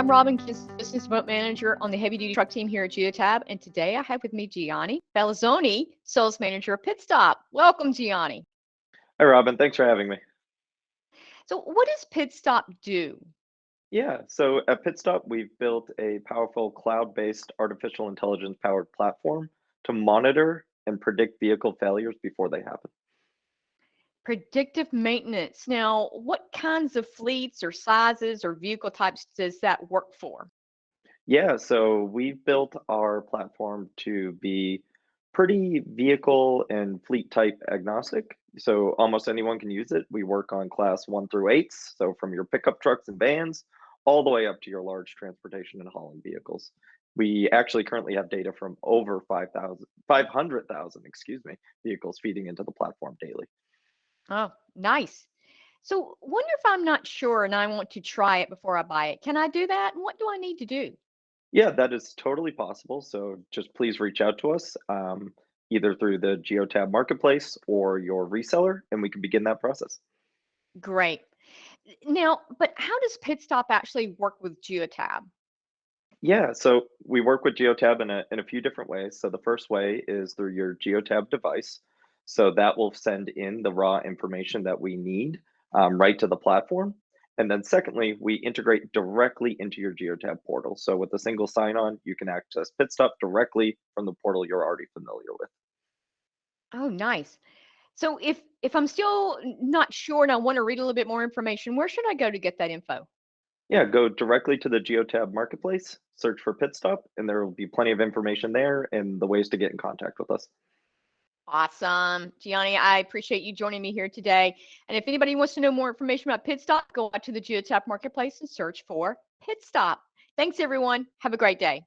I'm Robin, Business Development Manager on the Heavy Duty Truck team here at Geotab, and today I have with me Gianni Belazzoni, Sales Manager of Pitstop. Welcome, Gianni. Hi, Robin. Thanks for having me. So, what does Pitstop do? Yeah, so at Pitstop, we've built a powerful cloud-based artificial intelligence-powered platform to monitor and predict vehicle failures before they happen. Predictive maintenance. Now, what kinds of fleets or sizes or vehicle types does that work for? Yeah, so we've built our platform to be pretty vehicle and fleet type agnostic. So almost anyone can use it. We work on class 1 through 8s, so from your pickup trucks and vans all the way up to your large transportation and hauling vehicles. We actually currently have data from over 500,000, vehicles feeding into the platform daily. Oh, nice. So, wonder if I'm not sure and I want to try it before I buy it. Can I do that? And what do I need to do? Yeah, that is totally possible. So just please reach out to us, either through the Geotab Marketplace or your reseller, and we can begin that process. Great. Now, but how does Pitstop actually work with Geotab? Yeah, so we work with Geotab in a few different ways. So the first way is through your Geotab device. So that will send in the raw information that we need right to the platform. And then secondly, we integrate directly into your Geotab portal. So with a single sign-on, you can access Pitstop directly from the portal you're already familiar with. Oh, nice. So if I'm still not sure and I want to read a little bit more information, where should I go to get that info? Yeah, go directly to the Geotab Marketplace, search for Pitstop, and there will be plenty of information there and the ways to get in contact with us. Awesome. Gianni, I appreciate you joining me here today. And if anybody wants to know more information about Pitstop, go out to the Geotap Marketplace and search for Pitstop. Thanks, everyone. Have a great day.